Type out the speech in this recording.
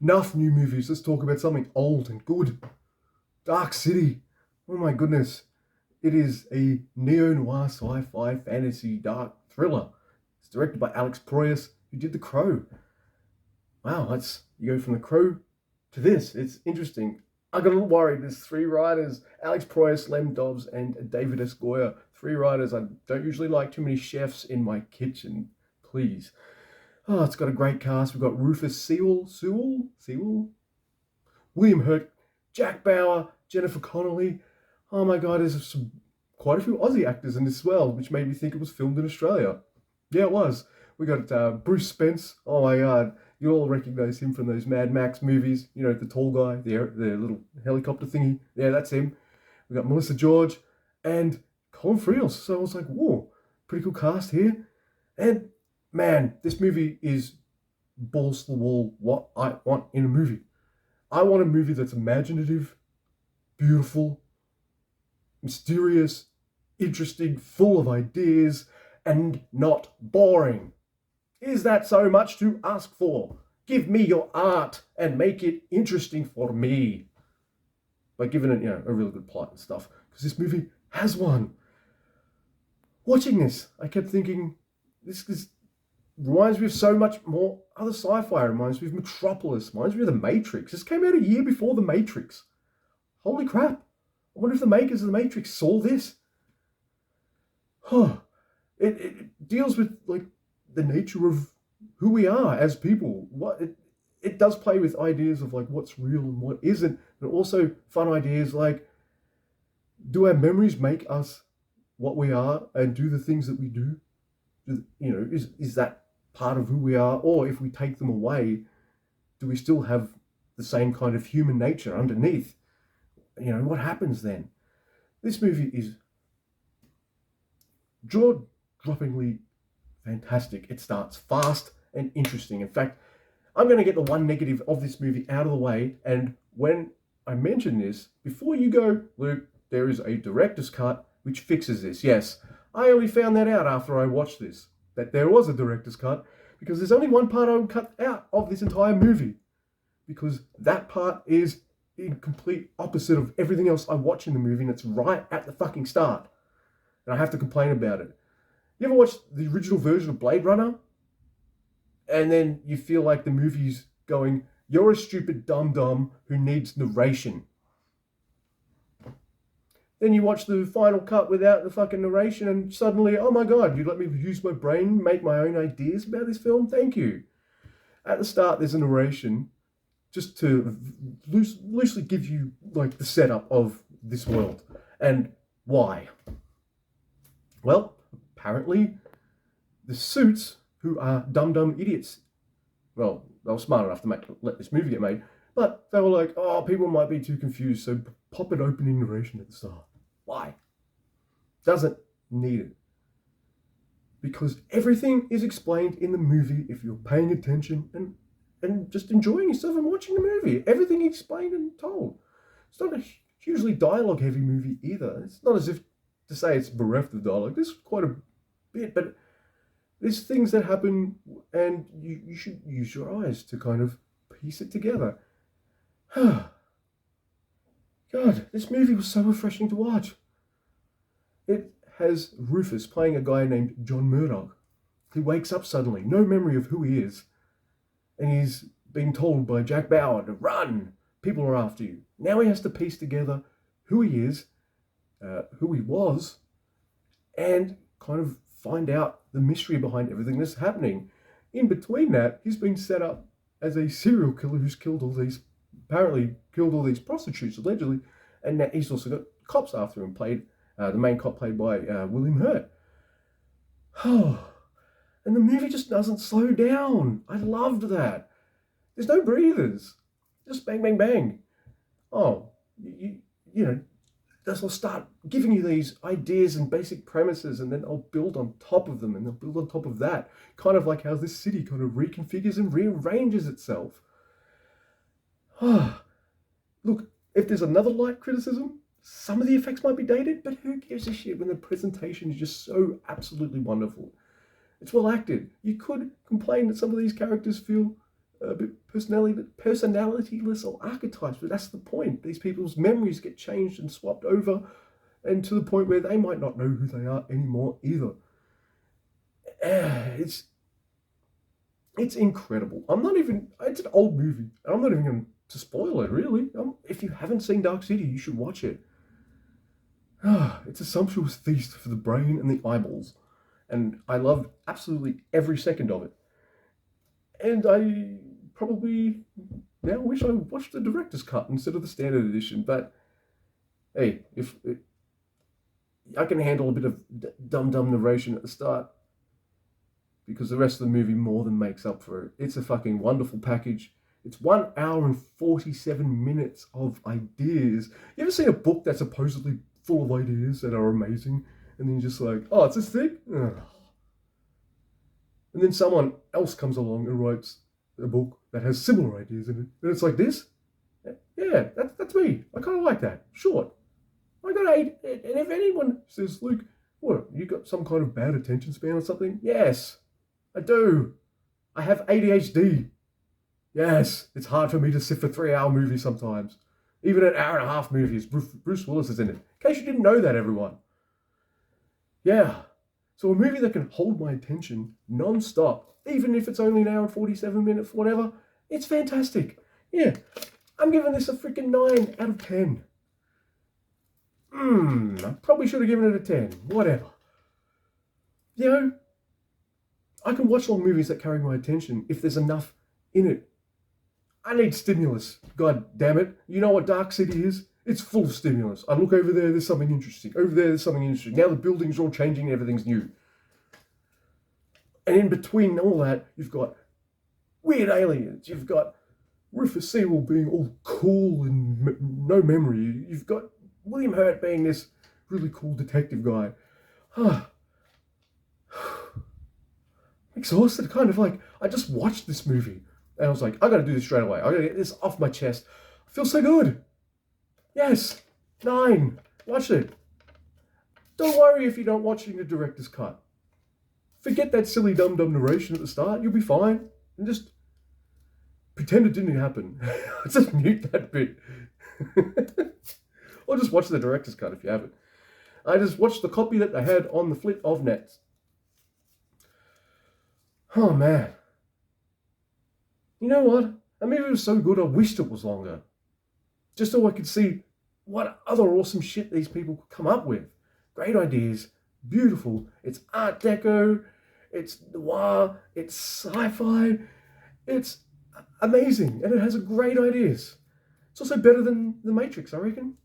Enough new movies. Let's talk about something old and good. Dark City. Oh my goodness. It is a neo-noir sci-fi fantasy dark thriller. It's directed by Alex Proyas, who did The Crow. Wow, you go from The Crow to this. It's interesting. I got a little worried. There's three writers: Alex Proyas, Lem Dobbs, and David S. Goyer. Three writers. I don't usually like too many chefs in my kitchen. Please. Oh, it's got a great cast. We've got Rufus Sewell, William Hurt, Jack Bauer, Jennifer Connelly. Oh my God, quite a few Aussie actors in this as well, which made me think it was filmed in Australia. Yeah, it was. We got Bruce Spence. Oh my God, you all recognize him from those Mad Max movies. You know, the tall guy, the little helicopter thingy. Yeah, that's him. We got Melissa George and Colin Friels. So I was like, whoa, pretty cool cast here. And man, this movie is balls to the wall what I want in a movie. I want a movie that's imaginative, beautiful, mysterious, interesting, full of ideas, and not boring. Is that so much to ask for? Give me your art and make it interesting for me. By giving it, a really good plot and stuff. Because this movie has one. Watching this, I kept thinking, this reminds me of so much more other sci-fi. Reminds me of Metropolis. Reminds me of The Matrix. This came out a year before The Matrix. Holy crap. I wonder if the makers of The Matrix saw this. Huh. It deals with like the nature of who we are as people. It does play with ideas of like what's real and what isn't, but also fun ideas like, do our memories make us what we are and do the things that we do? Is that part of who we are? Or if we take them away, do we still have the same kind of human nature underneath? What happens then? This movie is jaw-droppingly fantastic. It starts fast and interesting. In fact, I'm going to get the one negative of this movie out of the way. And when I mention this, before you go, Luke, there is a director's cut which fixes this. Yes, I only found that out after I watched this, that there was a director's cut, because there's only one part I would cut out of this entire movie, because that part is in complete opposite of everything else I watch in the movie, and it's right at the fucking start. And I have to complain about it. You ever watched the original version of Blade Runner? And then you feel like the movie's going, you're a stupid dum-dum who needs narration. Then you watch the final cut without the fucking narration, and suddenly, oh my God, you let me use my brain, make my own ideas about this film? Thank you. At the start, there's a narration just to loosely give you like the setup of this world. And why? Well, apparently the suits, who are dumb idiots, well, they were smart enough to let this movie get made, but they were like, oh, people might be too confused, so pop an opening narration at the start. Why? Doesn't need it. Because everything is explained in the movie if you're paying attention and just enjoying yourself and watching the movie. Everything explained and told. It's not a hugely dialogue-heavy movie either. It's not as if to say it's bereft of dialogue. There's quite a bit, but there's things that happen, and you should use your eyes to kind of piece it together. God, this movie was so refreshing to watch. It has Rufus playing a guy named John Murdoch. He wakes up suddenly, no memory of who he is, and he's being told by Jack Bauer to run. People are after you. Now he has to piece together who he is, who he was, and kind of find out the mystery behind everything that's happening. In between that, he's been set up as a serial killer who's apparently killed all these prostitutes, allegedly, and now he's also got cops after him, the main cop played by William Hurt. And the movie just doesn't slow down. I loved that. There's no breathers. Just bang, bang, bang. Oh, they'll start giving you these ideas and basic premises, and then I'll build on top of them, and they'll build on top of that. Kind of like how this city kind of reconfigures and rearranges itself. Look, if there's another light criticism, some of the effects might be dated, but who gives a shit when the presentation is just so absolutely wonderful? It's well acted. You could complain that some of these characters feel a bit personalityless or archetypes, but that's the point. These people's memories get changed and swapped over, and to the point where they might not know who they are anymore either. It's incredible. It's an old movie, and I'm not even going to spoil it, really. If you haven't seen Dark City, you should watch it. It's a sumptuous feast for the brain and the eyeballs, and I loved absolutely every second of it. And I probably now wish I watched the director's cut instead of the standard edition, but hey, if I can handle a bit of dumb narration at the start, because the rest of the movie more than makes up for it. It's a fucking wonderful package. It's 1 hour and 47 minutes of ideas. You ever seen a book that's supposedly full of ideas that are amazing, and then you're just like, oh, it's this thing? Ugh. And then someone else comes along and writes a book that has similar ideas in it, and it's like this? Yeah, that's me. I kind of like that. Short. I got 8, and if anyone says, Luke, what, you got some kind of bad attention span or something? Yes, I do. I have ADHD. Yes, it's hard for me to sit for 3-hour movies sometimes. Even an hour and a half movies. Bruce Willis is in it. In case you didn't know that, everyone. Yeah. So a movie that can hold my attention non-stop, even if it's only an hour and 47 minutes, whatever, it's fantastic. Yeah. I'm giving this a freaking 9 out of 10. I probably should have given it a 10. Whatever. You know, I can watch long movies that carry my attention if there's enough in it. I need stimulus. God damn it. You know what Dark City is? It's full of stimulus. I look over there, there's something interesting. Over there, there's something interesting. Now the buildings are all changing and everything's new. And in between all that, you've got weird aliens. You've got Rufus Sewell being all cool and no memory. You've got William Hurt being this really cool detective guy. Exhausted, kind of like, I just watched this movie and I was like, I gotta do this straight away. I gotta get this off my chest. I feel so good. Yes, 9. Watch it. Don't worry if you're not watching the director's cut. Forget that silly dumb narration at the start. You'll be fine. And just pretend it didn't happen. Just mute that bit. Or just watch the director's cut if you haven't. I just watched the copy that they had on the flit of nets. Oh man. You know what? I mean, it was so good I wished it was longer. Just so I could see what other awesome shit these people could come up with. Great ideas, beautiful. It's Art Deco, it's noir, it's sci-fi. It's amazing, and it has great ideas. It's also better than The Matrix, I reckon.